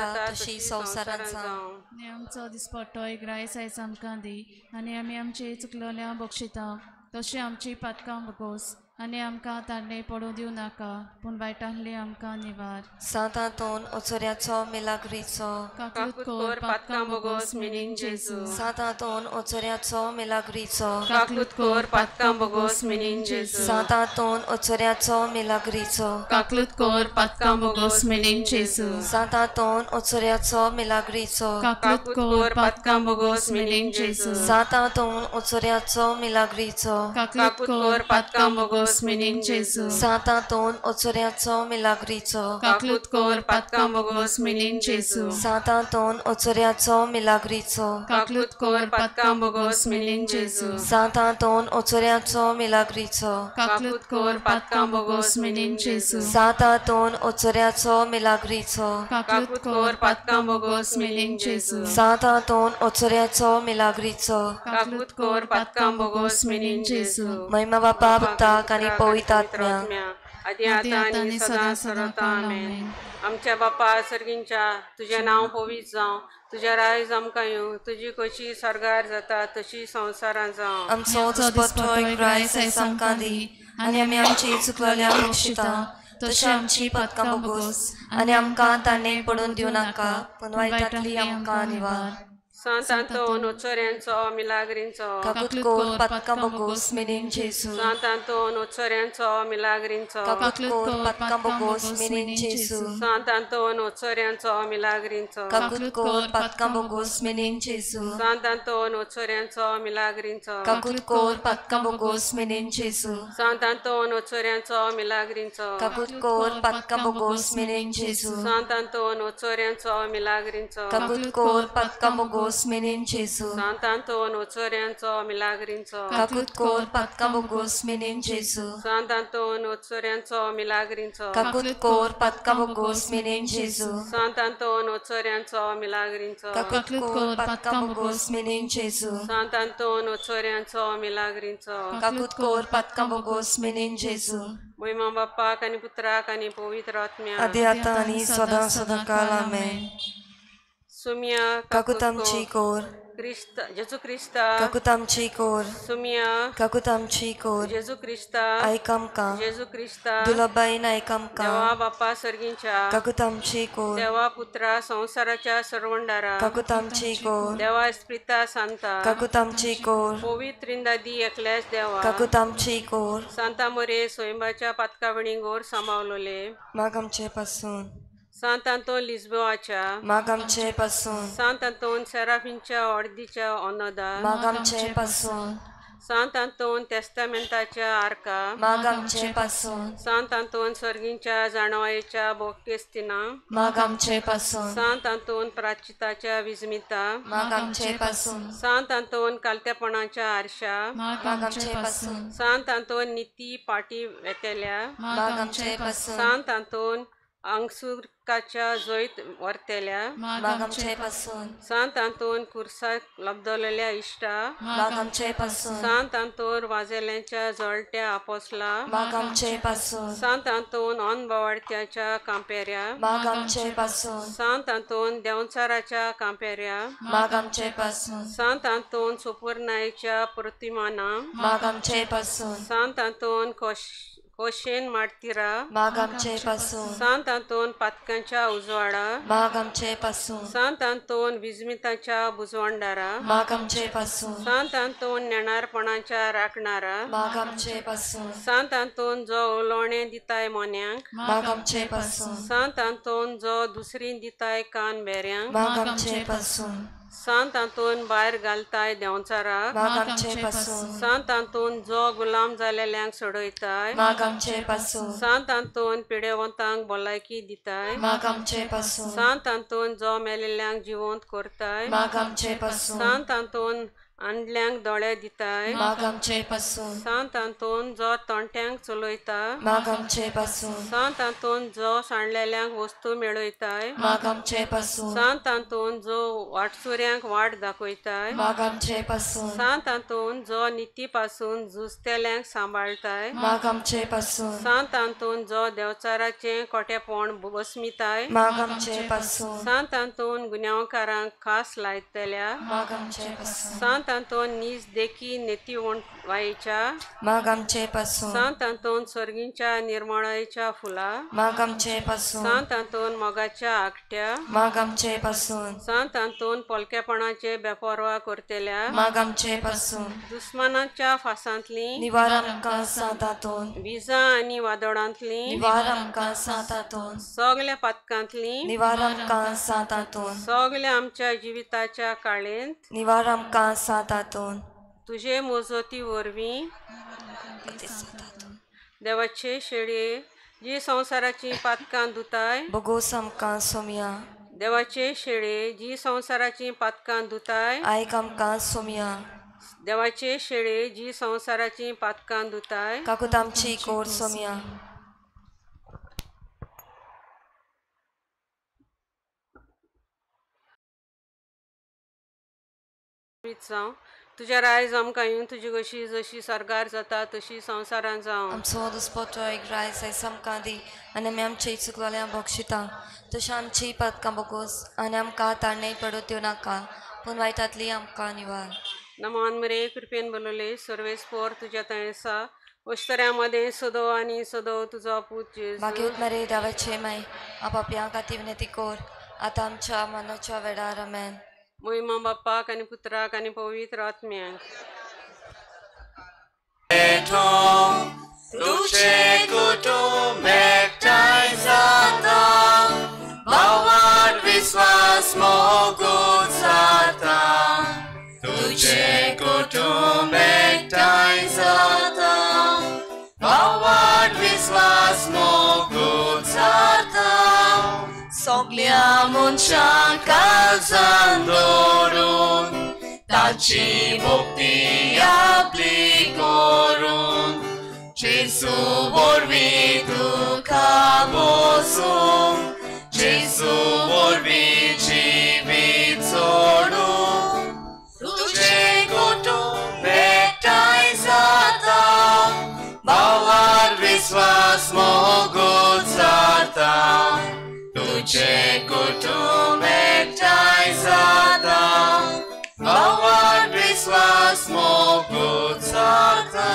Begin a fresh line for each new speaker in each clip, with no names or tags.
जाता तशी संवसारांत जावं.
आनी आमचो दिसपट्टो इग्रायस आयज आमकां दी आनी आमी आमची चुकलोल्या बक्षिता तशी आमची पातकां बगोस आनी आमकां तारणे पडूं दिवं नाका पूण वायटांतली आमकां निवार.
सांतांतोन ओचोऱ्याचो मिलाग्रीचो
काकूत कोर पातकां बगोस मिनींग जेजू.
सांतांतोन ओचोऱ्याचो मिलाग्रीचो
काकूत कोर पातकां बगोस मिनींग जेजू.
सांतांतोन ओचोऱ्याचो मिलाग्रीचो
काकूत कोर पातकां बगोस मिनींग जेजू.
सांतांतोन ओचोऱ्याचो मिलाग्रीचो
काकूत कोर पातकां बगोस मिनींग जेजू.
सांतांतोन ओचोऱ्याचो मिलाग्रीचो
काकूत कोर पातकां बगोस मिनींग जेजू.
सांतांतोन ओचोऱ्याचो मिलाग्रीचो
काकूत कोर पातकां बगोस मिनींग जेजू.
सांतांतोन ओचोऱ्याचो मिलाग्रीचो
काकूत कोर पातकां बगोस मिनींग जेजू.
सांतांतोन ओचोऱ्याचो मिलाग्रीचो
काकूत कोर पातकां बगोस मिनींग जेजू.
सांतांतोन ओचोऱ्याचो मिलाग्रीचो
काकूत कोर पातकां बगोस मिनींग जेजू.
सांतांतोन ओचोऱ्याचो मिलाग्रीचो
काकूत कोर पातकां बगोस मिनींग जेजू.
महिमा बापा पुताक आनी पवित्र आत्म्या
आदी आतां आनी सदां सदां आमेन. आमच्या बापा सर्गींच्या तुजें नांव पवित्र जावं, तुजें रायज आमकां येवं, तुजी कशी स्वर्गार जाता तशी संवसारांत जावं.
आमचो दिसपट्टो इग्रायस आयज आमकां दी आनी आमी आमची चुकलोल्या बक्षिता तशी आमची पातकां बगोस आनी आमकां तारणे पडून दिवं नाका पूण वायटांतली आमकां निवार.
सांतांतोन ओचोऱ्यांचो मिलाग्रींचो
काकूत कोर पातकां बगोस मिनींग जेजू
सांतांतोन ओचोऱ्यांचो मिलाग्रींचो
काकूत कोर पातकां बगोस मिनींग जेजू
सांतांतोन ओचोऱ्यांचो मिलाग्रींचो
काकूत कोर पातकां बगोस मिनींग जेजू
सांतांतोन ओचोऱ्यांचो मिलाग्रींचो
काकूत कोर पातकां बगोस मिनींग जेजू
सांतांतोन ओचोऱ्यांचो मिलाग्रींचो
काकूत कोर पातकां बगोस मिनींग जेजू
सांतांतोन ओचोऱ्यांचो मिलाग्रींचो
काकूत कोर पातकां बगोस मिनींग जेजू
सांतांतोन ओचोऱ्यांचो मिलाग्रींचो
काकूत कोर पातकां बगोस मिनींग जेजू
सांतांतोन ओचोऱ्यांचो मिलाग्रींचो
काकूत कोर पातकां बगोस मिनींग जेजू
सांतांतोन ओचोऱ्यांचो मिलाग्रींचो
काकूत कोर पातकां बगोस मिनींग जेजू
सांतांतोन ओचोऱ्यांचो मिलाग्रींचो
काकूत कोर पातकां बगोस मिनींग जेजू
महिमा बापाक आनी पुत्राक आनी पवित्र आत्म्याक
आदी आतां आनी सदां सदां काल आमेन.
सुम्या
काकूत आमची कोर
क्रिस्त जेजू क्रिस्ता
काकूत आमची कोर
सुम्या
काकूत आमची कोर
जेजू क्रिस्ता
आयक आमकां
जेजू क्रिस्ता
दुलबाईन आयक आमकां
देवा बापा सर्गींच्या
काकूत आमची कोर
देवा पुत्रा संवसाराच्या सर्वंडारा
काकूत आमची कोर
देवा स्प्रिता सांता
काकूत आमची कोर
पवित्र इंदादी एकल्याच देवा
काकूत आमची कोर
सांता मोरे सोयंबाच्या पातकावणी गोर सांबाळलोले
माग आमचे पासून
सांत आंतोन लिस्बोवाच्या
माग आमचे पासून
सांत आंतोन सेराफींच्या ऑर्दीच्या ओनोदा
माग आमचे पासून
सांत आंतोन तेस्तामेंटाच्या आर्का
माग आमचे पासून
सांत आंतोन सर्गींच्या जाणवायेच्या बोकेस्तिना
माग आमचे पासून
सांत आंतोन प्राचिताच्या विजमिता
माग आमचे पासून
सांत आंतोन कालतेपणाच्या आरशा
माग आमचे पासून
सांत आंतोन निती पाटी वेतेल्या
माग आमचे पासून
सांत आंतोन अंगसुरकाच्या जोयत वर्तेल्या
माग आमचे पासून
सांत आंतोन कुर्साक लब्धलेल्या इश्टा
माग आमचे पासून
सांत आंतोन वाजेल्यांच्या जळट्या आपोसला
माग आमचे पासून
सांत आंतोन अनबवाडत्याच्या कांपेऱ्या
माग आमचे पासून
सांत आंतोन देवचाराच्या कांपेऱ्या
माग आमचे पासून
सांत आंतोन सुपुर्नायच्या प्रतिमाना
माग आमचे पासून
सांत आंतोन कोशेन मार्तिरा
माग आमचे पासून
सांत आंतोन पातकांच्या उजवाडा
माग आमचे पासून
सांत आंतोन विजमिताच्या बुजवांडारा
माग आमचे पासून
सांत आंतोन नेणारपणाच्या राखणारा
माग आमचे पासून
सांत आंतोन जो उलोवणें दिताय मोन्यांक
माग आमचे पासून
सांत आंतोन जो दुसरी दिताय कान बेऱ्यांक
माग आमचे पासून
सांत आंतोन भायर घालताय देंवचाराक
माग आमचे पासून
सांत आंतोन जो गुलाम जालेल्यांक सोडयताय
माग आमचे पासून
सांत आंतोन पिडेवंतांक भलायकी दिताय
माग आमचे पासून
सांत आंतोन जो मेलेल्यांक जिवंत करताय
माग आमचे पासून
सांत आंतोन आंधल्यांक दोळे दिताय
माग आमचे पासून
सांत आंतोन जो तोंट्यांक चलयता
माग आमचे पासून
सांत आंतोन जो सांडलेल्यांक वस्तू मेळयताय
माग आमचे पासून
सांत आंतोन जो वाटसुऱ्यांक वाट दाखयताय
माग आमचे पासून
सांत आंतोन जो निती पासून झुजतेल्यांक सांबाळताय
माग आमचे पासून
सांत आंतोन जो देवचाराचें कोटेपण बसमिताय
माग आमचे पासून
सांत आंतोन गुन्यांवकारांक खास लायतल्या
माग आमचे पासून
सांत आंतोन नीज देखी नेती वायच्या
माग आमचे पासून
सांत आंतोन सर्गींच्या निर्मळायच्या फुला
माग आमचे पासून
सांत आंतोन मोगाच्या आकट्या
माग आमचे पासून
सांत आंतोन पोलकेपणाचे बेपरवा करतेल्या
माग आमचे पासून
दुस्मानाच्या फासांतली
निवार आमकां सांतातून
विजां आनी वादळांतली
निवार आमकां सांतातून
सगल्या पातकांतली
निवार आमकां सांतातून
सगल्या आमच्या जिविताच्या काळेंत
निवार आमकां सांतातून
तुझे मोजती वरवीं देवाचे शेळये जी संवसाराची पातकां धुताय
बगोस आमकां सोमया
देवाचे शेळे जी संवसाराची पातकां धुताय
आयक आमकां सोमया
देवाचे शेळे जी संवसाराची पातकां धुताय
काकूत आमची कोर सोमया
जावं तुज्या रायज आमकां येवन तुजी कशी जशी सरकार जाता तशी संवसारान जावं
आमचो दुस्पतो एक रायस आयज आमकां दी आनी आमी आमच्या चुकलोल्या बक्षिता तशें आमची पदकां बगोस आनी आमकां ताणें पडूं दिवं नाका पूण वायटांतली आमकां निवार
नमान मरे कृपेन बोलले सर्वेस्पोर तुज्या थंय आसा अश्तऱ्यामध्ये सदो आनी सदो तुजो पूत जेजू
मागीर मरे देवाचे माय आपापल्या खातीर विनंती कोर आतां आमच्या मनाच्या वेळार आमेन
महिमा बाप्पाक आनी पुत्राक आनी पवित्र आत्म्यांक
तुझे कुटुंब एकठांय जाता भावार विश्वास मोगूत जाता तुझे कुटुंब एकठांय जाता भावार विश्वास मोगूत जाता सगल्या मनशांक काळजांत दवरून ताची भक्ती आपली करून जेजू वरवीं तुका बसून जेजू वरवीं जिवीत सोडून तुझे कुटुंब एकठांय जाता भावार विश्वास मोगूत जाता तुझे कुटुंब एकठांय जाता भावार विश्वास मोगूत जाता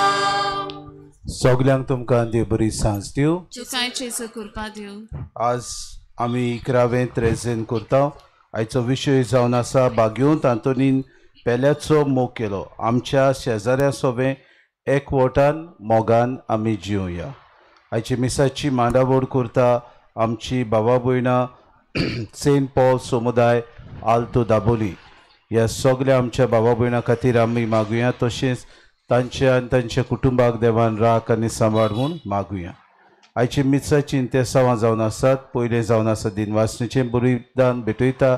सगल्यांक तुमकां देव बरी सांज दिवं
तुकाय जेजू कृपा दिवं
आज आमी 11वें त्रेजेन करता आयचो विशय जावन आसा बागेंत आंतोनीन पेल्याचो मोग केलो आमच्या शेजाऱ्या सोबे एकवटान मोगान आमी जिवया आयची मिसाची मांडावळ करता आमची भावा भयणां सेंट पॉल समुदाय आल्तो दाबोली ह्या सगळ्या आमच्या भावा भयणां खातीर आमी मागुया तशेंच तांच्या आनी तांच्या कुटुंबाक देवान राख आनी सांबाळ म्हूण मागुया आयची मिसाची इंतेसांवां जावन आसात पयलें जावन आसा दिनवासणेचें बलिदान भेटयता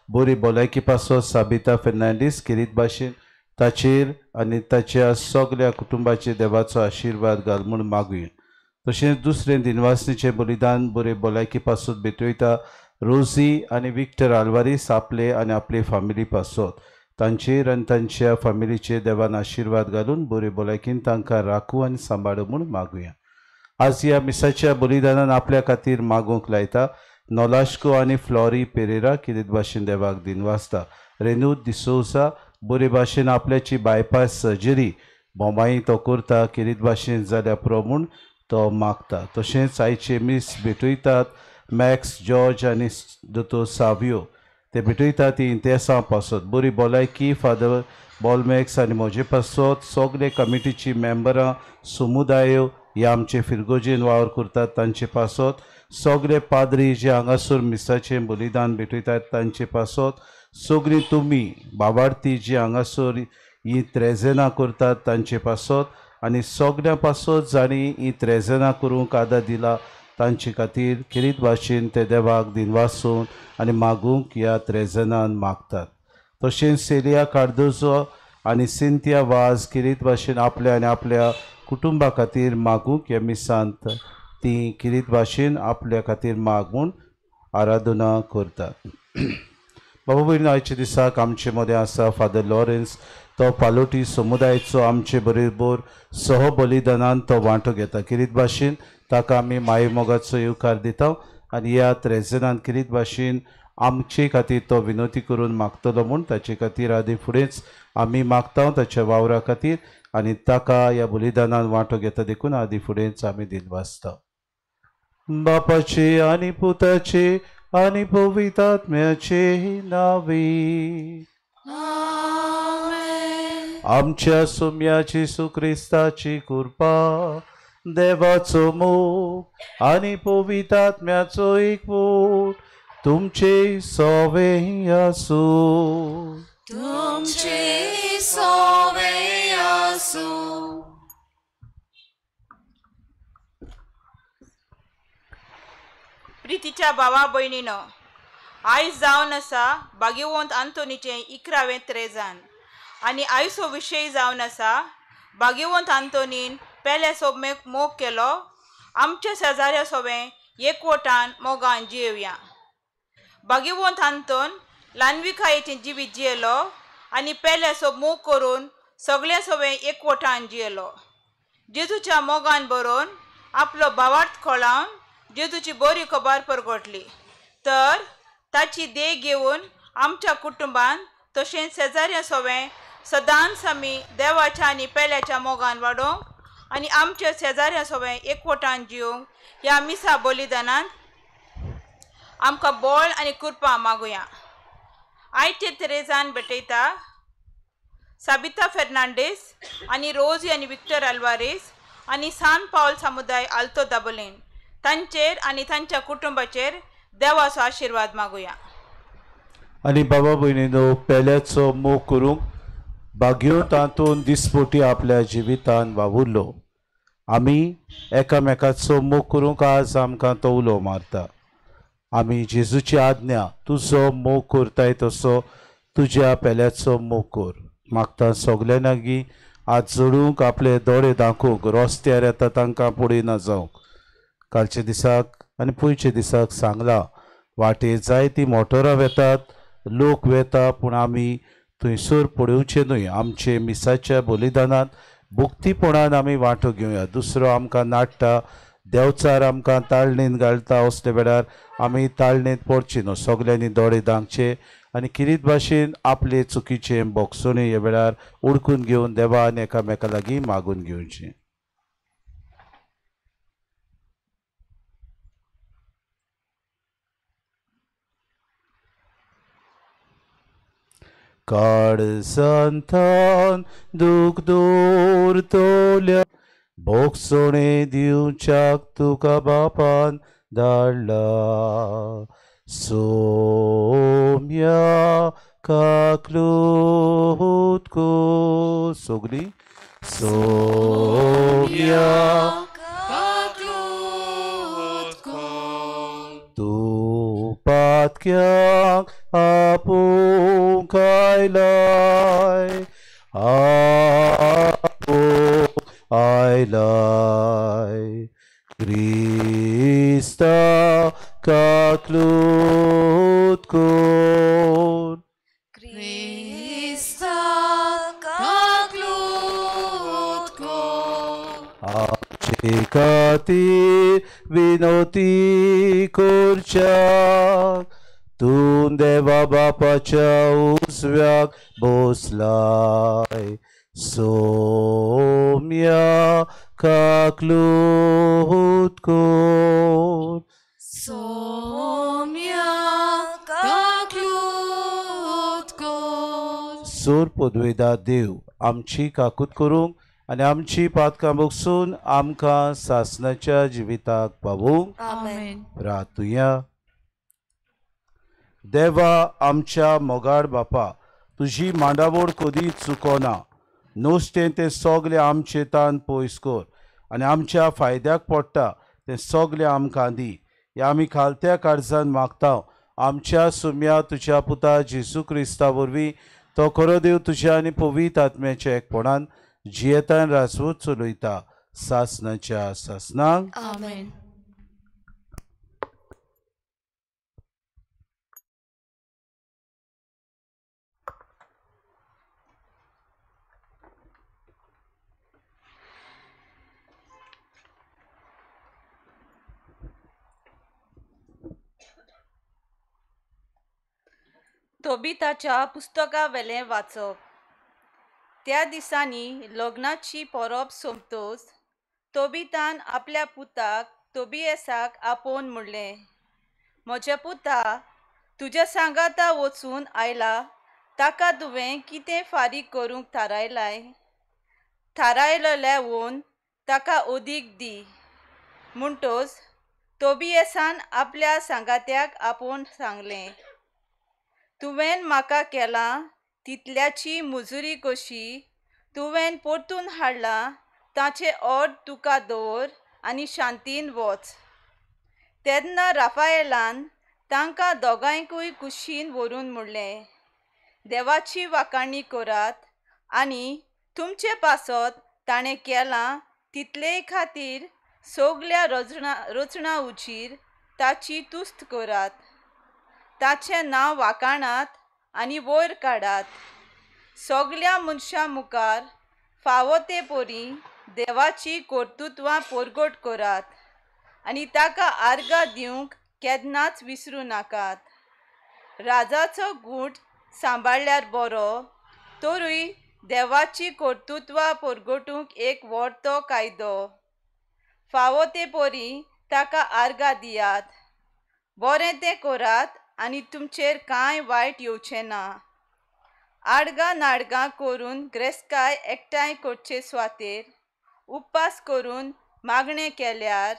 बरी भलायकी पासत साबिता फेर्नांडीस किरीत भाशेन ताचेर आनी ताच्या सगळ्या कुटुंबाचेर देवाचो आशिर्वाद घाल म्हूण मागुया तशेंच दुसरें दिनवासणेचें बलिदान बरे भलायकी पासत भेटयता रोजी आनी विक्टर आल्वारीस आपले आनी आपली फामिली पासत तांचेर आनी तांच्या फामिलीचेर देवान आशिर्वाद घालून बरे भलायकीन तांकां राखूं आनी सांबाळूं म्हूण मागुया आज ह्या मिसाच्या बलिदानान आपल्या खातीर मागूंक लायता नोलाश्को आनी फ्लॉरी पेरेरा किरीत भाशेन देवाक दिनवासता रेनू डिसोजा बरे भाशेन आपल्याची बायपास सर्जरी बोमाई तो करता किरीत भाशेन जाल्या पुरो म्हूण तो मागता तशेंच आयचे मीस भेटयतात मॅक्स जॉर्ज आनी दोतोर सावियो ते भेटयतात ती इंतेसां पासत बरी भलायकी फादर बॉलमॅक्स आनी म्हजे पासत सगळे कमिटीची मेंबरां समुदायो ह्या आमचे फिरगोजेन वावर करतात तांचे पासत सगळे पाद्री जे हांगासर मिसाचें बलिदान भेटयतात तांचे पासत सगळीं तुमी बाबार्थी जे हांगासर हीं त्रेजेनां करतात तांचे पासत आनी सगळ्यां पासत जाणी हीं त्रेजेनां करूंक आदार दिला तांचे खातीर किरीत भाशेन ते देवाक दिनवासून आनी मागूंक ह्या त्रेजेनान मागतात तशेंच सेलिया कार्दोजो आनी सिंथिया वाज किरीत भाशेन आपल्या आनी आपल्या कुटुंबा खातीर मागूंक हे मिसांत ती किरीत भाशेन आपल्या खातीर माग म्हूण आराधना करतात. बाबा भयण, आयच्या दिसाक आमचे मदें आसा फादर लॉरेन्स. तो पालोटी समुदायाचो आमचे बरोबर सह बलिदानान तो वांटो घेता. किरीत भाशेन ताका आमी माये मोगाचो येवकार दिता आनी ह्या त्रेजनान किरीत भाशेन आमचे खातीर तो विनोती करून मागतलो म्हूण ताचे खातीर आदी फुडेंच आमी मागता ताच्या वावरा खातीर आनी ताका ह्या बलिदानान वांटो घेता देखून आदी फुडेंच आमी दिनवासता. बापाचे आनी पुताचे आनी पवित्रात्म्याचे नावे. आमच्या सोम्याची येशू क्रिस्ताची कृपा, देवाचो मोग आनी पवित्रात्म्याचो एकवट तुमचे सवे आसूं.
तुमचे सवे आसूं.
प्रितीच्या भावा भयणीनो, आयज जावन आसा भाग्यवंत आंतोनीचें 11वें त्रेजान आनी आयचो विशय जावन आसा भाग्यवंत आंतोनीन पेले सोबमेक मोग केलो. आमच्या शेजाऱ्या सोबें एकवटान मोगान जियेवया. भाग्यवंत आंतोन ल्हानविकायेचें जिवीत जियेलो आनी पेले सोब मोग करून सगळ्या सोबें एकवटान जियेलो. जेजूच्या मोगान बरोवन आपलो भावार्थ खोळावन जेजूची बरी खबर परगटली. तर ताची देख घेवन आमच्या कुटुंबान तशेंच शेजाऱ्या सोबें सदांच आमी देवाच्या आनी पेल्याच्या मोगान वाडोवंक आनी आमच्या शेजाऱ्या सोबें एकवटान जियोंक ह्या मिसा बलिदानांत आमकां बळ आनी कृपा मागुया. आयचे तेरेजान भेटयता साबिता फेर्नांडीस आनी रोजी आनी विक्टर आल्वारीस आनी सान पावल समुदाय आल्तो दाबोलीन तांचेर आनी तांच्या कुटुंबाचेर देवाचो आशिर्वाद मागुया.
आनी बाबा भयणीनो, पेल्याचो मोग करूंक भाग्यो तातूंत दिसपोटी आपल्या जिवितान वावुरलो. आमी एकामेकाचो मोग करूंक आज आमकां तो उलो मारता. आमी जेजूची आज्ञा तुजो मोग करताय तसो तुज्या पेल्याचो मोग कर. मागता सगळ्यां लागीं आज जोडूंक आपले दोळे दाखोवंक रस्त्यार येता तांकां फुडें ना जावंक. कालच्या दिसाक आनी पयच्या दिसाक सांगलां, वाटेर जायतीं मोटरां वेतात, लोक वेता, पूण आमी थंयसर पडोवचे न्हय. आमचे मिसाच्या बलिदानांत भुक्तीपणान आमी वांटो घेवया. दुसरो आमकां नाडटा, देंवचार आमकां ताळणेंत घालता, असले वेळार आमी ताळणेंत पडचे न्हय. सगल्यांनी दोळे धांकचे आनी किरीत भाशेन आपले चुकीचें बोगसोणें ह्या वेळार उडकून घेवन देवान एकामेका लागीं मागून घेवचें. काळजांतान दूख दूर तोल्या बोगसोणें दिवच्याक तुका बापान धाडला. सोम्या काकलूत को सगळीं सोम्या तूं पातक्यांक आपूंक आयलाय, आपूंक आयलाय. क्रिस्ता काकलूत कोर.
क्रिस्ता काकलूत कोर.
आमचे खातीर विनोती करच्याक तूं देवा बापाच्या उजव्याक बसलाय. सोम्या काकलूत कोर.
सोम्या काकलूत कोर.
सोर पदवेदार देव आमची काकूत करूंक आनी आमची पातकां बोगसून आमकां सासणाच्या जिविताक पावूंक.
आमेन.
प्रार्थुया. देवा आमच्या मोगाड बापा, तुजी मांडावळ कधीच चुकोना. नुस्तें तें सगलें आमचे तान पयस कर आनी आमच्या फायद्याक पडटा तें सगलें आमकां दी. ह्या आमी खालत्या काळजान मागता आमच्या सुम्या तुज्या पुता जेजू क्रिस्ता वरवीं तो खरो देव तुझ्या आनी पवित्र आत्म्याच्या एकपणान जियेता आनी राजवूत चलयता सासनाच्या सासनाक.
आमेन.
तोबिताच्या पुस्तका वेलें वाचप. त्या दिसांनी लग्नाची परब सोंपतोच तोबितान आपल्या पुताक तोबियेसाक आपोवन म्हणलें, म्हज्या पुता, तुज्या सांगाता वचून आयला ताका तुवें कितें फारीक करूंक थारायलाय? थारायलें वोन ताका ओदीक दी. म्हणटोच तोबियेसान आपल्या सांगात्याक आपोवन सांगलें, तुवें म्हाका केलां तितल्याची मुजुरी कशी तुवें परतून हाडला ताचे अर्द तुका दवर आनी शांतीन वच. तेन्ना राफाएलान तांकां दोगांयकूय कुशीन व्हरून म्हणलें, देवाची वाखाणणी करात आनी तुमचे पासत ताणें केलां तितले खातीर सगल्या रचना उचीर ताची तुस्त करात. ताचें नांव वाखाणात आनी वयर काडात. सगल्या मनशां मुखार फावो ते परी देवाची कर्तुत्वां परगट करात आनी ताका आर्गां दिवंक केन्नाच विसरूं नाकात. राजाचो गूट सांबाळल्यार बरो, तरूय देवाची कर्तुत्वां परगटूंक एक व्हडतो कायदो. फावो ते परी ताका आर्गां दियात. बरें तें करात आनी तुमचेर कांय वायट येवचें ना. आडगां नाडगां करून ग्रेस्तकाय एकठांय करचे सुवातेर उपास करून मागणें केल्यार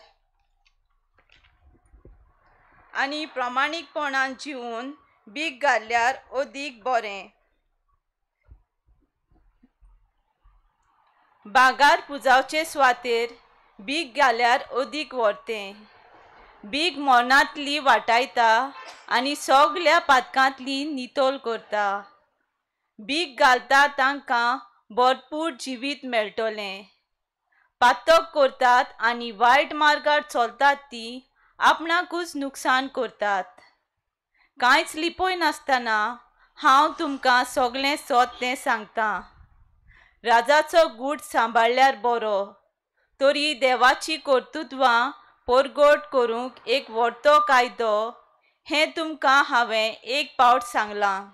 आनी प्रामाणीकपणान जिवन भीक घाल्यार अदीक बरें. बागार पुजावचे सुवातेर भीक घाल्यार अदीक व्हरतें. भीक मरणांतली वाटायता आनी सगल्या पातकांतली नितोल करता. भीक घालता तांकां भरपूर जिवीत मेळटलें. पातक करतात आनी वायट मार्गार चलतात ती आपणाकूच नुकसान करतात. कांयच लिपोय नासतना हांव तुमकां सगळें सत तें सांगतां. राजाचो गूट सांबाळल्यार बरो, तरी देवाची कर्तुत्वां परगट करूंक एक व्हडतो कायदो हें तुमकां हांवें एक पावट सांगलां.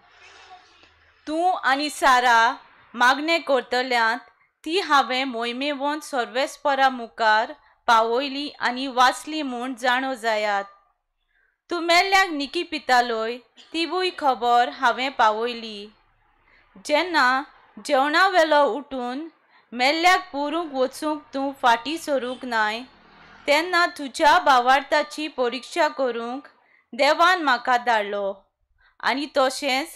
तूं आनी सारा मागणें करतल्यांत ती हांवें मोहिमेवंत सर्वेस्परा मुखार पावयली आनी वाचली म्हूण जाणो जायात. तूं मेल्ल्यांक निकी पितालोय तिवूय खबर हांवें पावयली. जेन्ना जेवणा वेलो उठून मेल्ल्याक पुरूंक वचूंक तूं फाटीं सरूंक नाय, तेन्ना तुज्या भावार्थाची परिक्षा करूंक देवान म्हाका धाडलो आनी तशेंच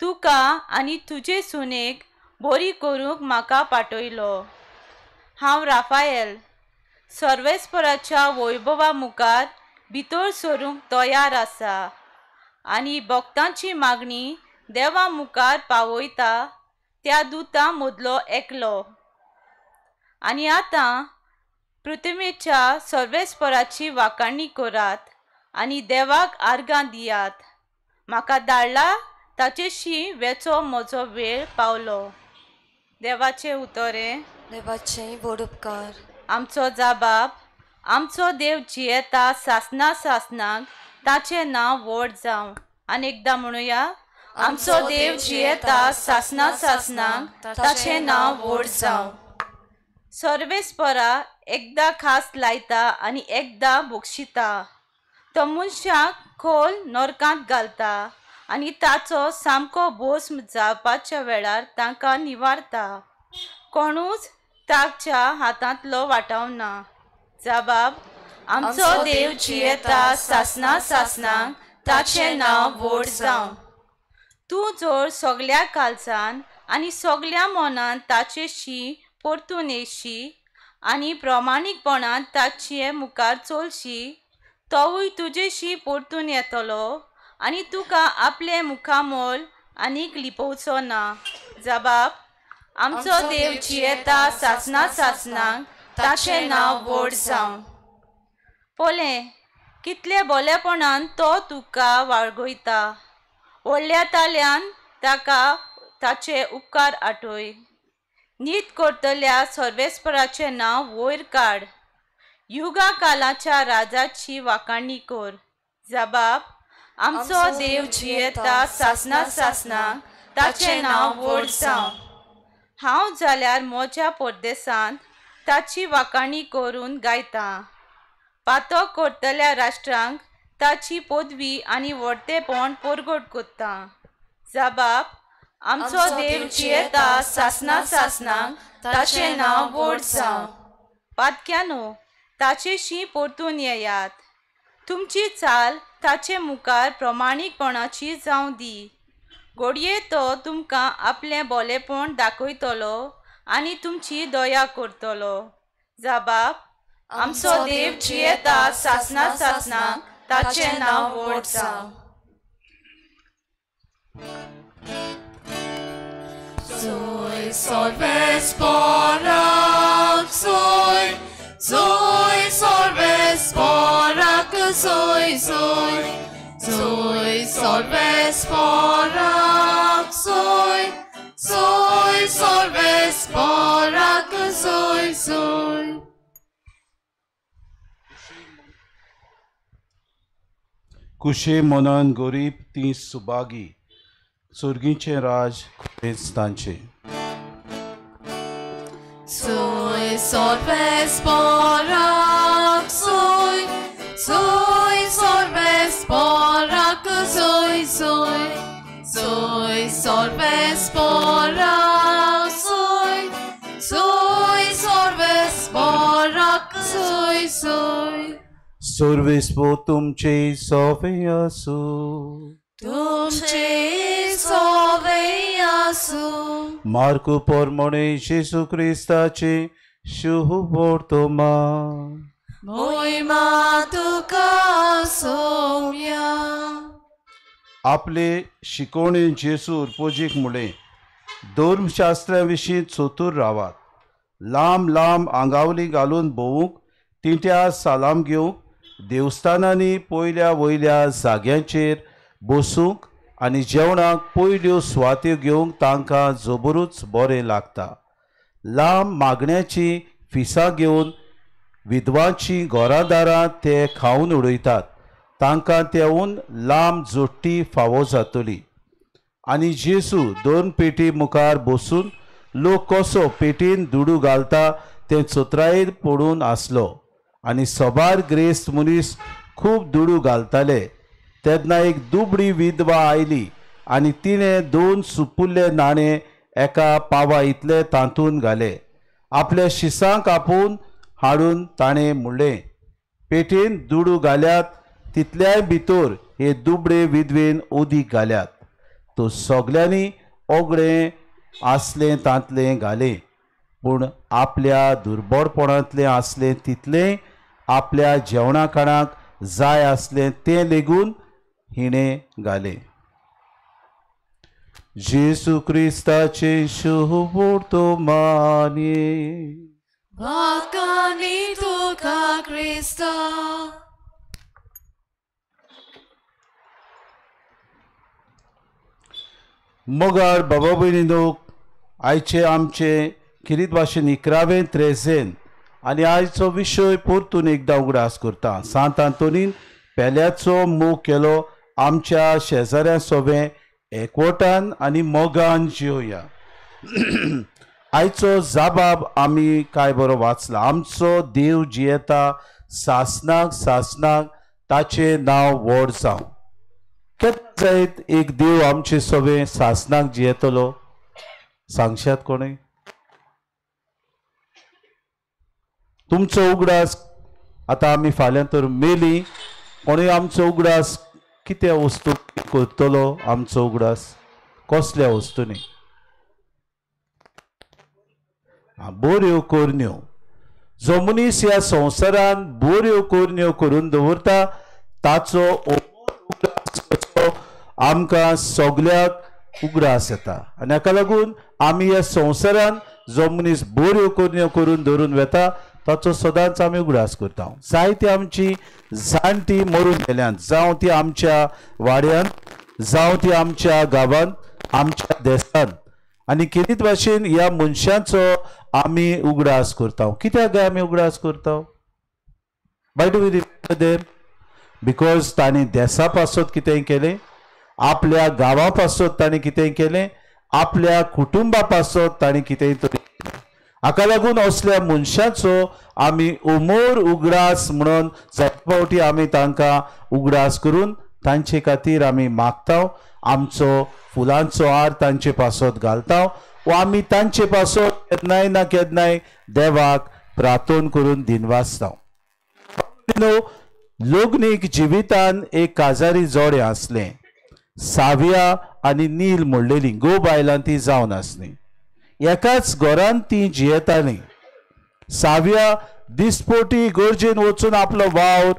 तुका आनी तुजे सुनेक बरी करूंक म्हाका पाठयलो. हांव राफाएल सर्वेस्पराच्या वैभवा मुखार भितर सरूंक तयार आसा आनी भक्तांची मागणी देवा मुखार पावयता त्या दुतां मदलो एकलो. आनी आतां पृथ्वीच्या सर्वेस्पराची वाखाणणी करात आनी देवाक आर्गां दियात. म्हाका धाडला ताचेशी वेचो म्हजो वेळ पावलो. देवाचे उतोरे.
देवाचे व्हड उपकार.
आमचो जाबाब. आमचो देव जियेता सासना सासनाक ताचें नांव व्हड जावं. आनी एकदां म्हणुया, आमचो देव जियेता सासना सासनाक ताचें नांव व्हड जावं. सर्वेस्परा एकदां खास लायता आनी एकदां बक्षिता. तो मनशाक खोल नरकांत घालता आनी ताचो सामको भस्म जावपाच्या वेळार तांकां निवारता. कोणूच ताच्या हातांतलो वाटावना. जाबाब. आमचो देव जियेता सासना सासनाक ताचें नांव व्हड जावं. तूं जर सगल्या काळजान आनी सगल्या मनान ताचेशी परतून येशी आनी प्रामाणीकपणान ताचे मुखार चलशी, तोवूय तुजेशी परतून येतलो आनी तुका आपले मुखामोल आनीक लिपोवचो ना. जबाब आमचो देव जियेता सासना सासनाक ताचें नांव व्हड जावं. पोलें कितले बोलेपणान तो तुका वाळगयता. व्हडल्याताल्यान ताका ताचे उपकार आठोय. नीत करतल्या सर्वेस्पराचें नांव वयर काड. युगा कालाच्या राजाची वाखाणणी कर. जबाब आमचो देव जियेता सासना सासनाक ताचें नांव व्हड जावं. हांव जाल्यार म्हज्या परदेसांत ताची वाखाणणी करून गायतां. पातो करतल्या राष्ट्रांक ताची पदवी आनी व्हडटेपण परगट कोत्ता. जबाब आमचो देव जियेता सासना सासनाक ताचें नांव व्हड जावं. पातक्यानो ताचे शीं परतून येयात. तुमची चाल ताचे मुखार प्रमाणीकपणाची जावं दी. घडये तो तुमकां आपलें बोलेपण दाखयतलो आनी तुमची दया करतलो. जबाब आमचो देव जियेता सासना सासनाक ताचें नांव व्हड जावं.
Soy solves porak soy, soy solves porak soy, soy solves porak soy, soy solves porak soy.
कुशे मनान गरीब ती सुबागी सुर्गीचे राज तांचे.
Soy solves porak soy, soy solves porak soy, soy solves porak soy, soy solves porak soy.
सर्वेस्पो तुमचे सोवे असू.
तुमचे सोवे आसू.
मार्कू पोरमोणे जेसू क्रिस्ताचे शुभ वर्तमा.
मोहिमा तुका सोम्या.
आपले शिकवणे जेसू उरपोजीक मुळे धर्मशास्त्रा विशीं चतूर रावात. लांब लांब आंगावली घालून भोवूंक तिट्या सालाम घेवंक देवस्थानांनी पयल्या वयल्या जाग्यांचेर बसूंक आनी जेवणाक पयल्यो सुवात्यो घेवंक तांकां जबरूच बरें लागता. लांब मागण्याची फिसां घेवन विधवांची घरादारां ते खावन उडयतात. तांकां तेवून लांब जोडटी फावो जातली. आनी जेसू 2 पेटी मुखार बसून लोक कसो पेटीन दुडू घालता तें चोत्रायेर पडून आसलो. आनी सोबार ग्रेस्त मनीस खूब दुडू घालताले. तेन्ना एक दुबळी विधवा आयली आनी तिणें 2 सुपुल्ले नाणे एका पावा इतले तांतून घाले. आपल्या शिसांक आपून हाडून ताणें म्हणलें, पेटीन दुडू घाल्यात तितल्याय भितर हे दुबळे विधवेन उदीक घाल्यात. तो सगल्यांनी ओगळें आसलें तांतलें घालें, पूण आपल्या दुर्बळपणांतलें आसलें तितलें आपल्या जेवणा खाणाक जाय आसलें तें लेगून हिणें घालें. जेसू क्रिस्ताचे शुभ वर्तमाने.
वाखाणी तुका क्रिस्ता.
मोगाळ बाबा भयणीनो, आयचे आमचे किरीत भाशेन 11वें त्रेजेन आनी आयचो विशय परतून एकदां उगडास करता. सांत आंतोनीन पेल्याचो मोग केलो. आमच्या शेजाऱ्या सोबे एकवटान आनी मोगान जियोया. आयचो जाबाब आमी काय बरो वाचला. आमचो देव जियेता सासनाक सासनाक ताचें नांव व्हड जावं. केन्ना जायत एक देव आमचे सोबे सासनाक जियेतलो सांगशात कोणें? तुमचो उगडास आतां आमी फाल्यां तर मेली. कोणूय आमचो उगडास कित्या वस्तू करतलो? आमचो उगडास कसल्या वस्तूंनी? बऱ्यो कोरण्यो. जो मनीस ह्या संवसारान बऱ्यो कोरण्यो करून दवरता ताचो उगडास आमकां सगल्याक उगडास येता आनी हाका लागून आमी ह्या संवसारान जो मनीस बऱ्यो कोन्यो करून दवरून वेता ताचो सदांच आमी उगडास करता. जायती आमची जाणटी मरून गेल्यांत, जावं ती आमच्या वाड्यांत जावं ती आमच्या गांवांत आमच्या देशांत, आनी कितें भाशेन ह्या मनशांचो आमी उगडास करता. कित्याक आमी उगडास करता? Why do we remember them? Because तांणी देशा पासत कितें केलें, आपल्या गांवा पासत तांणी कितें केलें, आपल्या कुटुंबा पासत तांणी कितेंय तरी केलें. हाका लागून असल्या मनशांचो आमी उमोर उगडास म्हणून जायते फावटी आमी तांकां उगडास करून तांचे खातीर आमी मागता, आमचो फुलांचो हार तांचे पासत घालता वा आमी तांचे पासत केन्नाय ना केन्नाय देवाक प्रार्थना करून दिनवासता. लग्नीक जिवितान एक काजारी जोडें आसलें. साविया आनी नील म्हणलेलीं गो बायलां ती जावन आसलीं. एकाच घरांत तीं जियेतालीं. साविया दिसपोटी गरजेन वचून आपलो वावर,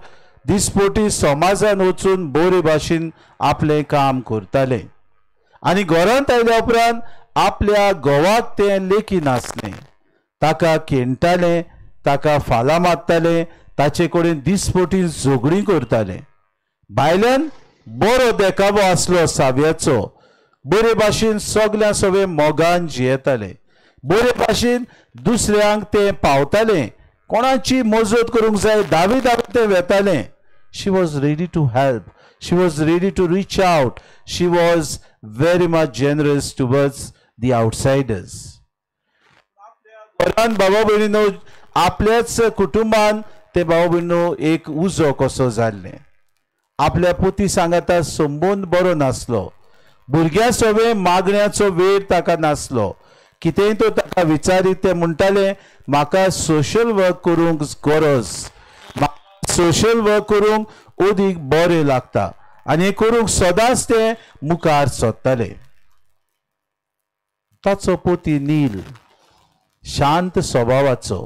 दिसपोटी समाजान वचून बरे भाशेन आपलें काम करतालें. आनी घरांत आयल्या उपरांत आपल्या घोवाक तें लेखी नासलें. ताका केणटालें, ताका फालां मारतालें, ताचे कडेन दिसपोटी झगडीं करतालें. भायल्यान बरो देखावो आसलो सावियाचो. बरे भाशेन सगळ्या सगळे मोगान जियेताले. बरे भाशेन दुसऱ्यांक तें पावतालें. कोणाची मजत करूंक जाय दावे दावे तें वेतालें. She was ready to help. She was ready to reach out. She was very much generous towards the outsiders. घरान बाबा भयणीनो आपल्याच कुटुंबान ते भाव भयणो एक उजो कसो जाल्लें. आपल्या पोती सांगाता संबंद बरो नासलो. भुरग्यां सगळे मागण्याचो वेळ ताका नासलो. कितेंय तो ताका विचारीत ते म्हणटाले म्हाका सोशल वर्क करूंक गरज, सोशल वर्क करूंक अदीक बरें लागता आनी हें करूंक सदांच ते मुखार सरताले. ताचो पोती नील शांत स्वभावाचो,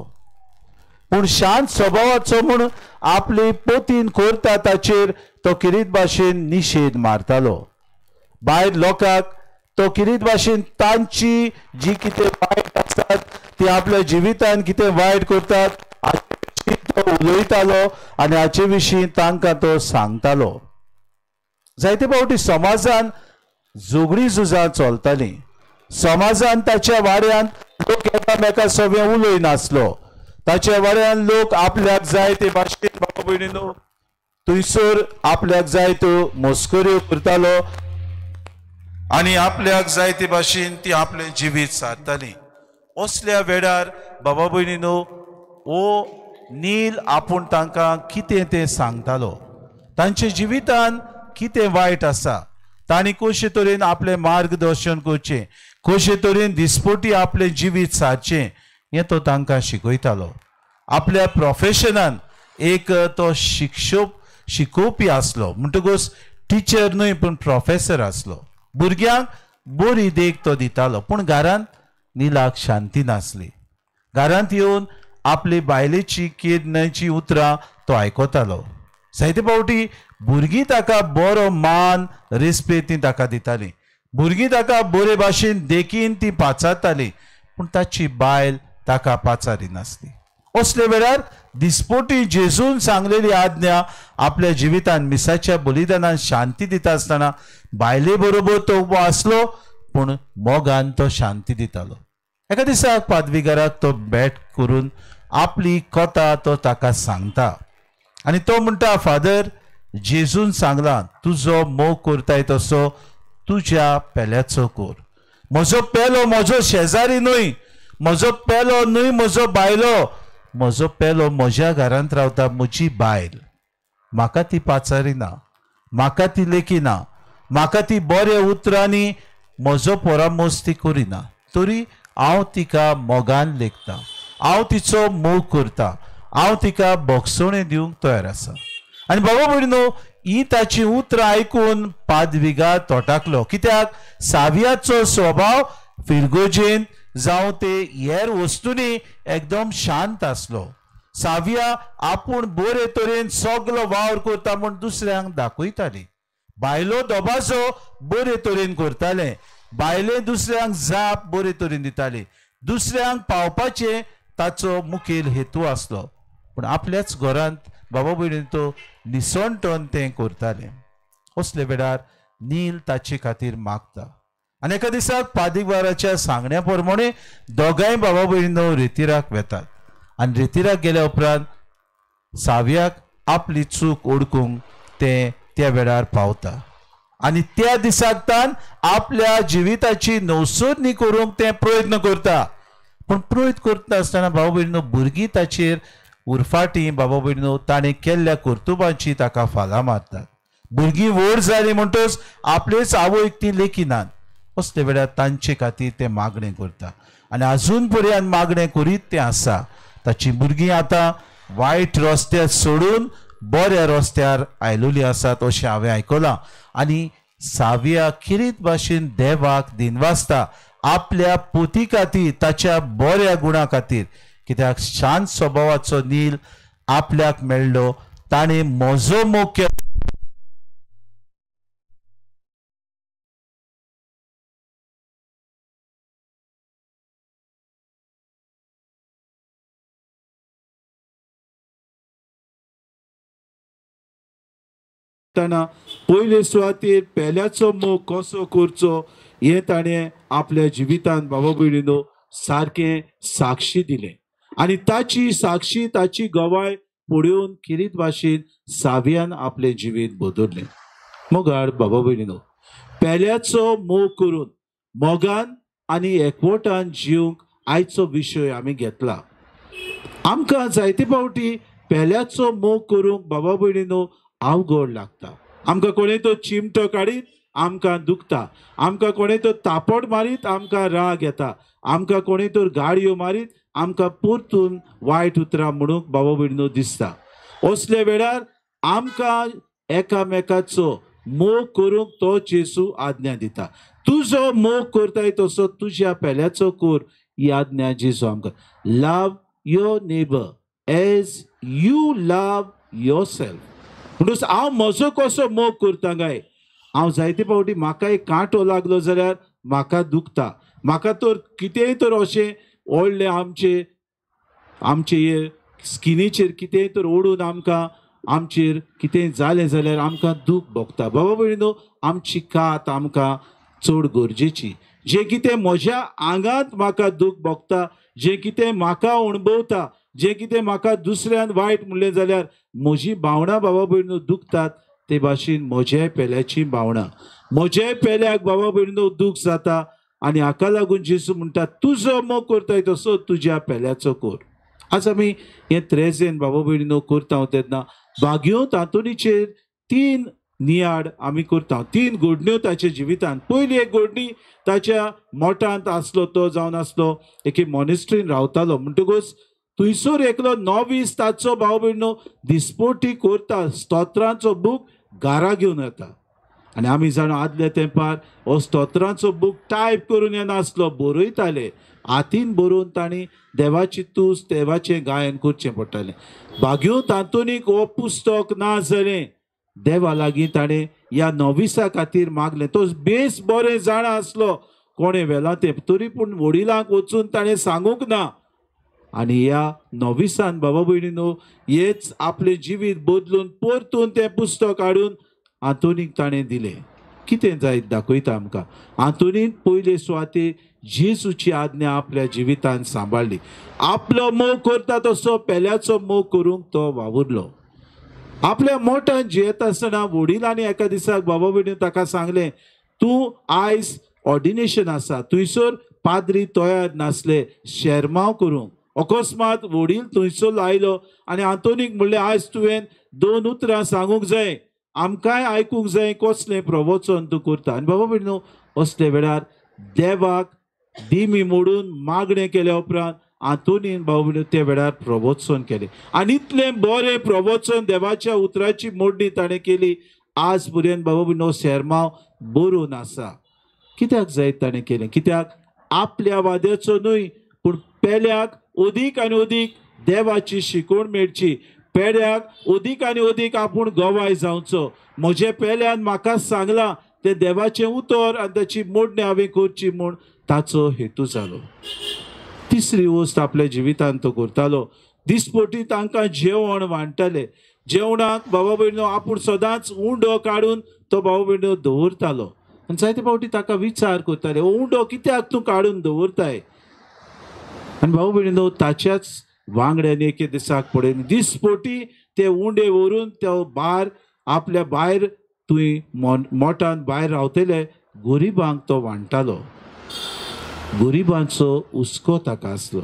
पूण शांत स्वभावाचो म्हूण आपली पोतीन करता ताचेर तो किरीत भाशेन निशेध मारतालो. भायर लोकांक तो किरीत भाशेन तांची जी कितें वायट आसतात ती आपल्या जिवितान कितें वायट करतात हाचे विशीं तो उलयतालो आनी हाचे विशीं तांकां तो सांगतालो. जायते फावटी समाजान झगडीं झुजां चलतालीं. समाजान ताच्या वाड्यान लोक एकामेका सगळे उलय नासलो. ताच्या वाड्यान लोक आपल्याक जाय ते भाशेन बाबा भयणीनो थंयसर आपल्याक जाय त्यो मस्कऱ्यो करतालो आनी आपल्याक जाय ते भाशेन ती आपलें जिवीत सारतालीं. असल्या वेळार बाबा भयणीनो ओ नील आपूण तांकां कितें तें सांगतालो. तांच्या जिवितान कितें वायट आसा, तांणी कशे तरेन आपलें मार्गदर्शन करचें, कशे तरेन दिसपोटी आपलें जिवीत सारचें हें तो तांकां शिकयतालो. आपल्या प्रोफेशनान एक तो शिकोवपी आसलो, म्हणटकूच टिचर न्हय पूण प्रोफेसर आसलो. भुरग्यांक बरी देख तो दितालो. पूण घरांत नीलाक शांती नासली. घरांत येवन आपली बायलेची केदनाची उतरां तो आयकतालो. जायते फावटी भुरगीं ताका बरो मान रेस्पेद ती ताका दितालीं. भुरगीं ताका बरे भाशेन देखीन ती पाचारतालीं, पूण ताची बायल ताका पाचारी नासली. असले वेळार दिसपोटी जेजून सांगलेली आज्ञा आपल्या जिवितान मिसाच्या बलिदानान शांती दिता आसतना बायले बरोबर तो उबो आसलो, पूण मोगान तो शांती दितालो. एका दिसाक पादवीगाराक तो भेट करून आपली कथा तो ताका सांगता आनी तो म्हणटा फादर जेजून सांगलां तुजो मोग करताय तसो तुज्या पेल्याचो कर. म्हजो पेलो म्हजो शेजारी न्हय, म्हजो पेलो न्हय म्हजो बायलो, म्हजो पेलो म्हज्या घरांत रावता म्हजी बायल. म्हाका ती पाचारिना, म्हाका ती लेखिना, म्हाका ती बऱ्या उतरांनी म्हजो परामोस ती करिना, तरी हांव तिका मोगान लेखता, हांव तिचो मोग करता, हांव तिका बोगसोणे दिवंक तयार आसा. आनी बाबा भयणीनो ही ताची उतरां आयकून पादविगार तोटाकलो. कित्याक सावियाचो स्वभाव फिरगोजेन जावं ते हेर वस्तूंनी एकदम शांत आसलो. साविया आपूण बरे तरेन सगलो वावर करता म्हूण दुसऱ्यांक दाखयताली. बायलो दोबाजो बरे तरेन करताले, बायले दुसऱ्यांक जाप बरे तरेन दिताली, दुसऱ्यांक पावपाचे ताचो मुखेल हेतू आसलो. पूण आपल्याच घरांत बाबा भयणी तो निसणटोन तें करताले. असले वेळार नील ताचे खातीर मागता आनी एका दिसाक पादिकवाराच्या सांगण्या प्रमाणे दोगांय बाबा भयणीनो रेतीराक वेतात. आनी रेतीराक गेल्या उपरांत साव्याक आपली चूक ओळखूंक ते त्या वेळार पावता आनी त्या दिसाकतान आपल्या जिविताची नवसोदणी करूंक ते प्रयत्न करता. पूण प्रयत्न करता आसतना बाबा भयणीनो भुरगीं ताचेर उरफाटी बाबा भयणीनो ताणें केल्ल्या कर्तुबांची ताका फालां मारतात. भुरगीं व्हड जालीं म्हणटच आपलेच आवयक ती लेखिनात. असले वेळार तांचे खातीर ते मागणें करता आनी आजून पर्यंत मागणें करीत ते आसा. ताची भुरगीं आतां वायट रस्त्यार सोडून बऱ्या रस्त्यार आयलोली आसात अशें हांवें आयकलां. आनी साव्या खिरीत भाशेन देवाक दिनवासता आपल्या पोती खातीर, ताच्या बऱ्या गुणा खातीर. कित्याक शांत स्वभावाचो नील आपल्याक मेळ्ळो, ताणें म्हजो मोग केलो. पयले सुवातेर पेल्याचो मोग कसो करचो हे ताणें आपल्या जिवितांत बाबा भयणीनो सारकें साक्षी दिलें आनी ताची साक्षी, ताची गवाय पळोवन खिरीत भाशेन साव्यान आपलें जिवीत बदललें. मोगाळ बाबा भयणीनो, पेल्याचो मोग करून मोगान आनी एकवटान जिवंक आयचो विशय आमी घेतला. आमकां जायते फावटी पेल्याचो मोग करूंक बाबा भयणीनो अवघड लागता. आमकां कोणें तो चिमटो काडीत आमकां दुखता, आमकां कोणें तो तापड मारीत आमकां राग येता, आमकां कोणें तर गाडयो मारीत आमकां परतून वायट उतरां म्हणूंक बाबा भयणीनो दिसता. असले वेळार आमकां एकामेकाचो मोग करूंक तो जेसू आज्ञा दिता. तुजो मोग करताय तसो तुज्या पेल्याचो कर ही आज्ञा जेसू आमकां. Love your neighbour as you love yourself. म्हणटच हांव म्हजो कसो मोग करता काय. हांव जायते फावटी म्हाका एक कांटो लागलो जाल्यार म्हाका दुखता. म्हाका तर कितेंय तर अशें व्हडलें आमचे स्किनीचेर कितेंय तर ओडून आमकां आमचेर कितेंय जालें जाल्यार आमकां दूख भोगता. बाबा भयणीनो, आमची कात आमकां चड गरजेची. जें कितें म्हज्या आंगांत म्हाका दूख भोगता, जें कितें म्हाका अणभवता, जें कितें म्हाका दुसऱ्यान वायट म्हणलें जाल्यार म्हजी भावना बाबा भयणीनो दुखतात. ते भाशेन म्हज्याय पेल्याची भावना, म्हज्याय पेल्याक बाबा भयणीनो दूख जाता. आनी हाका लागून जेसू म्हणटा तुजो मोग करताय तसो तुज्या पेल्याचो कर. आज आमी हें त्रेजेन बाबा भयणीनो करता तेन्ना भाग्यो तांतुणीचेर 3 नियाड आमी करता, 3 घडण्यो ताच्या जिवितांत. पयली एक घडणी ताच्या मोठांत आसलो, तो जावन आसलो एके मॉनेस्ट्रीन रावतालो. म्हणटकूच थंयसर एकलो नॉवीस ताचो भाव भयणो दिसपोटी करता, स्तोत्रांचो बूक घरा घेवन येता. आनी आमी जाणा आदल्या तेंपार हो स्तोत्रांचो बूक टायप करून येनासलो, बरयताले. हातीन बरोवन तांणी देवाची तूस, देवाचें गायन करचें पडटालें. भाग्यो तांतुनीक हो पुस्तक ना जालें. देवा लागीं ताणें ह्या नॉविसा खातीर मागलें. तो बेस बरें जाणा आसलो, कोणें व्हेलां तें, तरी पूण वडिलांक वचून ताणें सांगूंक ना. आनी ह्या नॉविसान बाबा भयणीनो हेच आपलें जिवीत बदलून परतून तें पुस्तक हाडून आंतोनीक ताणें दिलें. कितें जायत दाखयता आमकां. आंतोनीन पयले सुवातेर जेजूची आज्ञा आपल्या जिवितांत सांबाळ्ळी. आपलो मोग करता तसो पेल्याचो मोग करूंक तो वावुरलो. आपल्या मोठान जियेता आसतना वडिलांनी एका दिसाक बाबा भयणीन ताका सांगलें, तूं आयज ऑर्डिनेशन आसा, थंयसर पाद्री तयार नासले शेरमाव करूंक. अकस्मात वडील थंयसर आयलो आनी आंतोनीक म्हणलें, आयज तुवें 2 उतरां सांगूंक जाय, आमकांय आयकूंक जाय कसलें प्रवचन तूं करता. आनी बाबा भयणीनो, असले वेळार देवाक दिमी मोडून मागणें केल्या उपरांत आंतोनीन बाबा भयणीनो त्या वेळार प्रवचन केलें. आनी इतलें बरें प्रवचन देवाच्या उतराची मोडणी ताणें केली. आज पर्यंत बाबा भयणीनो शेरमाव बरोवन आसा. कित्याक जायत ताणें केलें? कित्याक आपल्या वाद्याचो न्हय, पूण पेल्याक अदीक आनी अदीक देवाची शिकवण मेळची. पेड्याक अदीक आनी अदीक आपूण गवाय जावचो. म्हजे पेल्यान म्हाका सांगलां
ते देवाचें उतर आनी ताची मोडणी हांवें करची म्हूण ताचो हेतू जालो. तिसरी वस्त आपल्या जिवितांत तो करतालो. दिसपोटी तांकां जेवण वांटताले. जेवणाक बाबा भयणो आपूण सदांच उंडो काडून तो बाबा भयणो दवरतालो आनी जायते फावटी ताका विचार करताले, हो उंडो कित्याक तूं काडून दवरताय? आनी बाबा भयणो ताच्याच वांगड्यान एके दिसाक पळयलें दिसपोटी ते उंडे व्हरून तो भार आपल्या भायर तुवें मोठान भायर रावतले गरिबांक तो वांटतालो. गरिबांचो हुस्को ताका आसलो.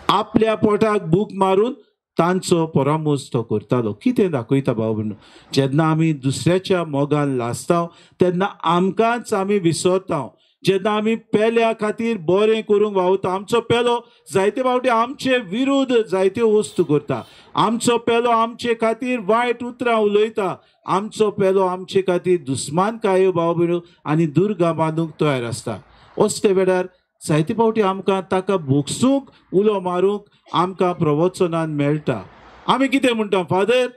आपल्या पोटाक भूक मारून तांचो परामोस तो करतालो. कितें दाखयता बाबा भयणो? जेन्ना आमी दुसऱ्याच्या मोगान लासता तेन्ना आमकांच आमी विसरता. जेन्ना आमी पेल्या खातीर बरें करूंक वावता, आमचो पेलो जायते फावटी आमचे विरुद्ध जायत्यो वस्तू करता. आमचो पेलो आमचे खातीर वायट उतरां उलयता. आमचो पेलो आमचे खातीर दुस्मानकायो बाबा भयणो आनी दुर्गा बांदूंक तयार आसता. असले वेळार जायते फावटी आमकां ताका भोगसूंक उलो मारूंक आमकां प्रवचनान मेळटा. आमी कितें म्हणटा? Father,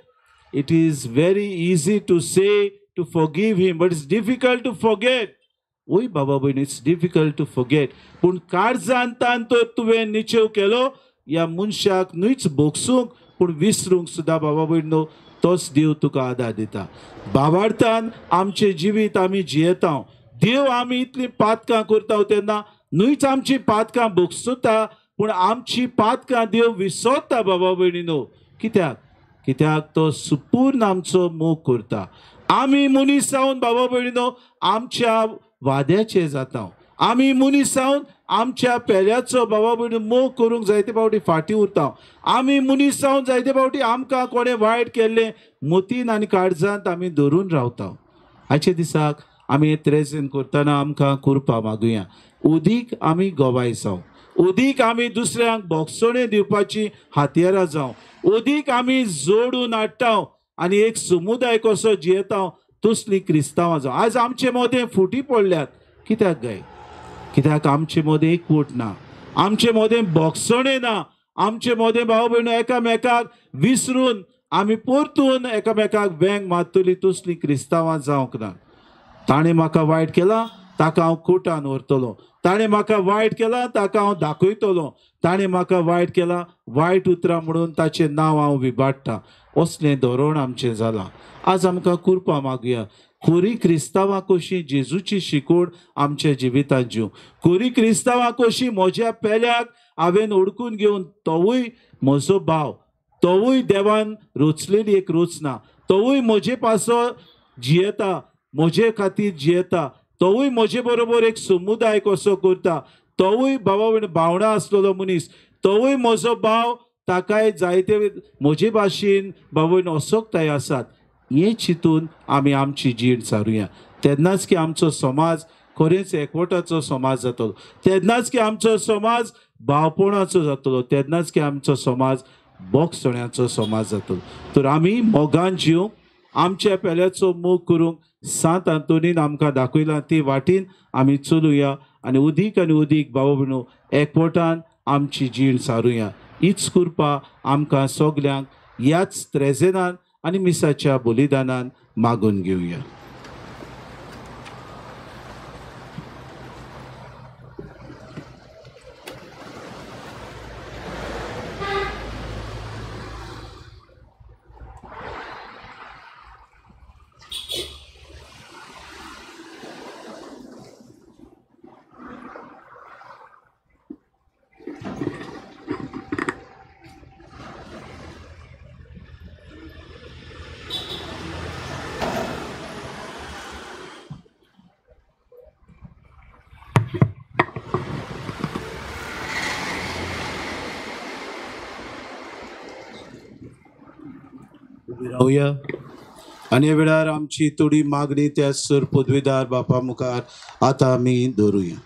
it is very easy to say to forgive him but it's difficult to forget. वय बाबा भयण, इट्स डिफिकल्ट टू फॉरगेट. पूण काळजांतान तर तुवें निचेव केलो ह्या मनशाक न्हूच भोगसूंक पूण विसरूंक सुद्दां बाबा भयणो तोच देव तुका आदार दिता. भावार्थान आमचें जिवीत आमी जियेता. देव आमी इतलीं पातकां करता तेन्ना न्हूच आमची पातकां भोगसुता पूण आमची पातकां देव विसरता बाबा भयणीनो. कित्याक तो सुपूर्ण आमचो मोग करता. आमी मनीस जावन बाबा भयणीनो आमच्या वाद्याचे जाता. आमी मनीस जावन आमच्या पेल्याचो बाबा भयणीनो मोग करूंक जायते फावटी फाटीं उरता. आमी मनीस जावन जायते फावटी आमकां कोणें वायट केल्लें मतीन आनी काळजांत आमी धरून रावता. आयचे दिसाक आमी त्रेसेन करतना आमकां कृपा मागुया. उदीक आमी गोवाय जावं. उदीक आमी दुसऱ्यांक भोगसणे दिवपाची हातयारां जावं. उदीक आमी जोडून हाडटा आनी एक समुदाय कसो जियेता तसलीं क्रिस्तांवां जावं. आयज आमचे मदें फुटी पडल्यात. कित्याक गाय? कित्याक आमचे मदें एकवट ना. आमचे मदें भोगसणे ना. आमचे मदें भाव भयणो एकामेकाक विसरून आमी परतून एकामेकाक वेंग मारतलीं तसलीं क्रिस्तांवां जावंक ना. ताणें म्हाका वायट केलां ताका हांव कोर्टान व्हरतलों. ताणें म्हाका वायट केलां ताका हांव दाखयतलों. ताणें म्हाका वायट केलां वायट उतरां म्हणून ताचें नांव हांव विबाडटां. असलें धोरण आमचें जालां. आज आमकां कृपा मागुया. खरी क्रिस्तांवां कशीं जेजूची शिकवण आमच्या जिवितांत जिव. खरी क्रिस्तांवां कशीं म्हज्या पेल्याक हांवें ओळखून घेवन तोवूय म्हजो भाव, तोवूय देवान रचलेली एक रचना, तोवूय म्हजे पासो जियेता, म्हजे खातीर जियेता, तोवूय म्हजे बरोबर एक समुदाय कसो करता, तोवूय बाबा भावना आसलेलो मनीस, तोवूय म्हजो भाव, ताकाय जायते म्हजे भाशेन बाबा असोकताय आसात. हें चिंतून आमी आमची जीण सारुया. तेन्नाच की आमचो समाज खरेंच एकवटाचो समाज जातलो. तेन्नाच की आमचो समाज भावपणाचो जातलो. तेन्नाच की आमचो समाज भोगसण्याचो समाज जातलो. तर आमी मोगान जिवंक, आमच्या पेल्याचो मोग करूंक सांत आंतोनीन आमकां दाखयलां ती वाटेन आमी चलुया आनी उदीक बाबा भयणो एकवटान आमची जीण सारुया. हीच कृपा आमकां सगल्यांक ह्याच त्रेजेनान आनी मिसाच्या बलिदानान मागून घेवया. रावया आनी ह्या वेळार आमची थोडी मागणी त्या सर पदवीदार बापा मुखार आतां आमी दवरुया.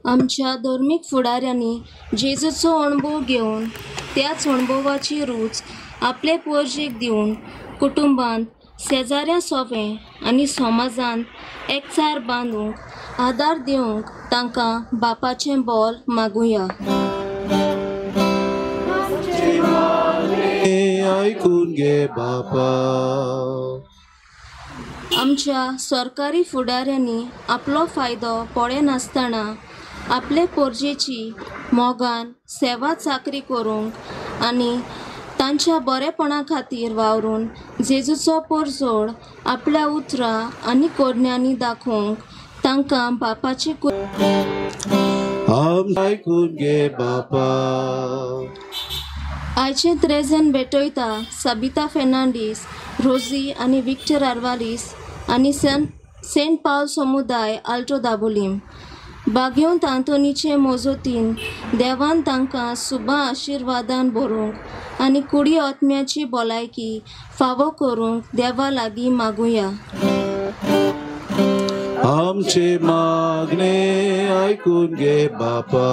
आमच्या धर्मीक फुडाऱ्यांनी जेजूचो अणभव घेवन त्याच अणभवाची रूच आपले पोरजेक दिवन कुटुंबांत शेजाऱ्या सोबे आनी समाजांत एकचार बांदूंक आदार दिवंक तांकां बापाचें बोल मागुया.
ऐकून घे बापा.
आमच्या सरकारी फुडाऱ्यांनी आपलो फायदो पळय नासतना आपले पोरजेची मोगान सेवा चाकरी करूंक आनी तांच्या बरेपणा खातीर वावरून जेजूचो पोरजोड आपल्या उतरां आनी कोडण्यांनी दाखोवंक तांकां बापाची
ऐकून घे बापा.
आयचे 3 जण भेटयता सबिता फेर्नांडीस, रोजी आनी विक्टर आर्वालीस आनी सेंट पावल समुदाय आल्टो दाबोलीम. बागेवंत आंतोनीचे मोजोतीन देवान तांकां सुबा आशिर्वादान भरूंक आनी कुडी आत्म्याची भलायकी फावो करूंक देवा लागीं मागुया.
आमचे मागणे ऐकून घे बापा.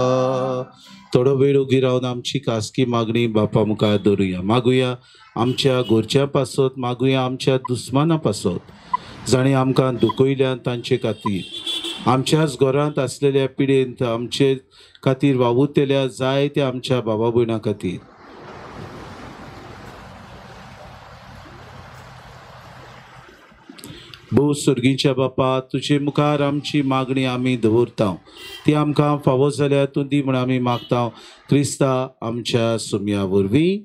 थोडो वेळ उगी रावन आमची खासगी मागणी बापा मुखार दवरुया. मागुया आमच्या घरच्या पासत, मागुया आमच्या दुस्माना पासत जाणी आमकां दुखयल्यान तांचे खातीर, आमच्याच घरांत आसलेल्या पिडेंत आमचे खातीर वावुरतेल्या जायत्या आमच्या बाबा भयणां खातीर. भोव सुर्गीच्या बापा, तुजे मुखार आमची मागणी आमी दवरता. ती आमकां फावो जाल्यार तूं दी म्हूण आमी मागता. क्रिस्ता आमच्या सुमया वरवीं.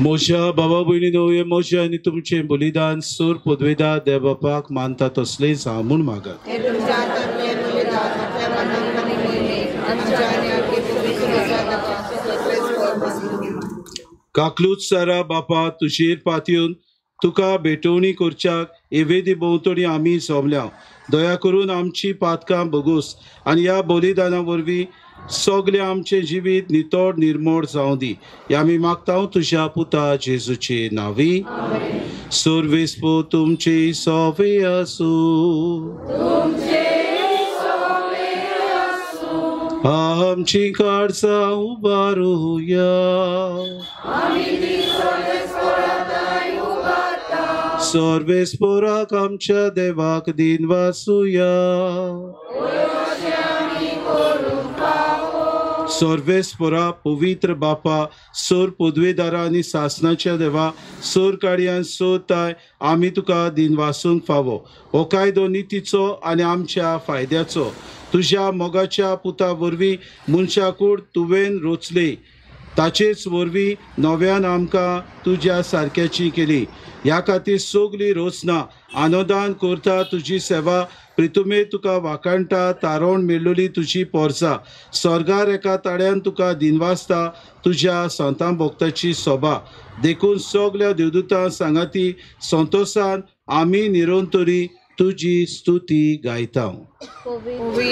मोशा बाबा भयणीनो, हे मोशा आनी तुमचे बलिदान सूर पदवेदार देवबापाक मानता तसले जावं म्हूण मागात. काकलूच सारा बापा, तुजेर पातयेवन तुका भेटवणी करच्याक एवेदी भोंवतणी आमी जमल्या. दया करून आमची पातकां बगूस आनी ह्या बलिदाना वरवीं सगळे आमचे जिवीत नितोड निर्मोळ जावं दी. आमी मागता तुज्या पुता जेजूचे नांवी. सर्वेस्पो तुमचे सोवे आसूं. आमची काळजां उबारुया. सर्वेस्पोराक आमच्या देवाक दिन वासुया. सर्वेस्परा पवित्र बापा, सोर पदवेदारा आनी सासनाच्या देवा, सोर काडयान सोताय आमी तुका दिन वासूंक फावो. हो कायदो नितीचो आनी आमच्या फायद्याचो तुज्या मोगाच्या पुता वरवीं मनशाकूड तुवें रोचले ताचेच वरवीं नव्यान आमकां तुज्या सारक्याची केली. ह्या खातीर सगळीं रोसना आनोदान करता तुजी सेवा. प्रितुमे तुका वाकाणटा तारोण मेळ्ळोली तुजी पोरसां. स्वर्गार एका ताड्यान तुका दिनवासता तुज्या संतां भोगताची सोबा. देखून सगल्या देवदूतां सांगाती संतोशान आमी निरंतरी तुजी स्तुती गायता.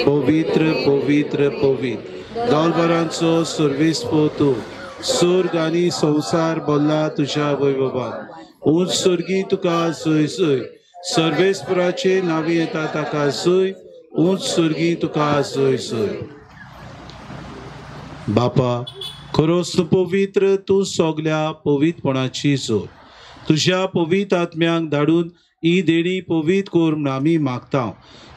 पवित्र पवित्र पवित्र गांवबरांचो सर्वेस्पो तूं. स्वर्ग आनी संवसार भल्ला तुज्या वैभवान. उंच स्वर्गी तुका सय सय. सर्वेस्पराचे नावी येता ताका सय. उंच स्वर्गी तुका सय सय. बापा खरोच तूं पवित्र. तूं सगल्या पवित्रपणाची जोर. तुज्या पवित्र आत्म्यांक धाडून ही देणी पवित्र कोर म्हूण आमी मागता.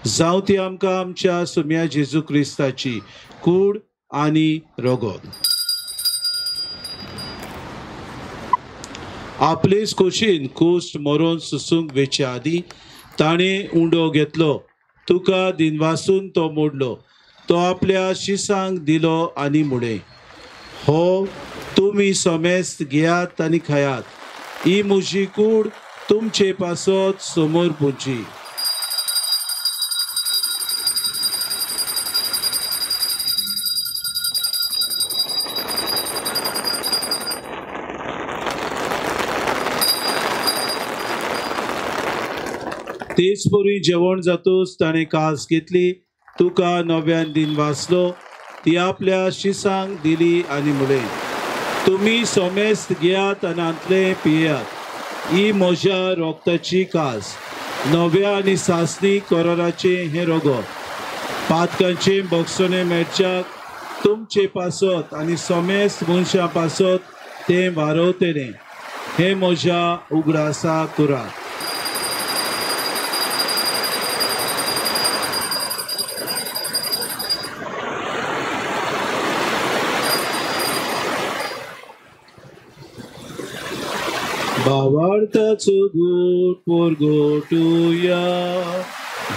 जावं ती आमकां आमच्या सुम्या जेजू क्रिस्ताची कूड आनी रगत. आपलेच खोशेन कोश्ट मरोन सुसूंक वेचे आदी ताणें उंडो घेतलो. तुका दिनवासून तो मोडलो. तो आपल्या शिसांक दिलो आनी मुडे. हो तुमी समेस्त घेयात आनी खायात. ही म्हजी कूड तुमचे पासत समोर पुंची. तेच परी जेवण जातूच ताणें कास घेतली. तुका नव्यान दिन वाचलो. ती आपल्या शिसांक दिली आनी म्हळें तुमी समेस्त घेयात आनी आंतले पियेयात. ही म्हज्या रोगताची कास. नव्या आनी सासणी कराराचे हें रगत. पातकांचे बक्षणे मेळच्याक तुमचे पासत आनी समेस्त मनशां पासत तें वारवतलें. हें म्हज्या उगडासा करात. भावार्थाचो घोट पोरगोटुया.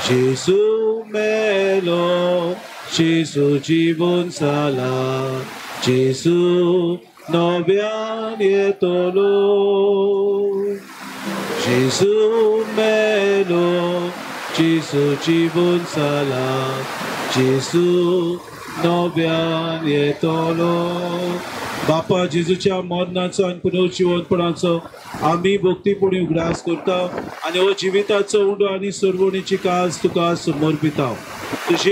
जेजू मेलो. जेजू जीवन जाला. जेजू नव्यान येतलो. जेजू मेलो. जेजू जीवन जाला. जेजू नव्यान येतलो. बापा जेजूच्या मरणाचो आनी पुनर्जीवनपणाचो आमी भक्तीपणी उगडास करता आनी हो जिविताचो उंडो आनी सरवणीची कास तुका समर्पिता. तुजी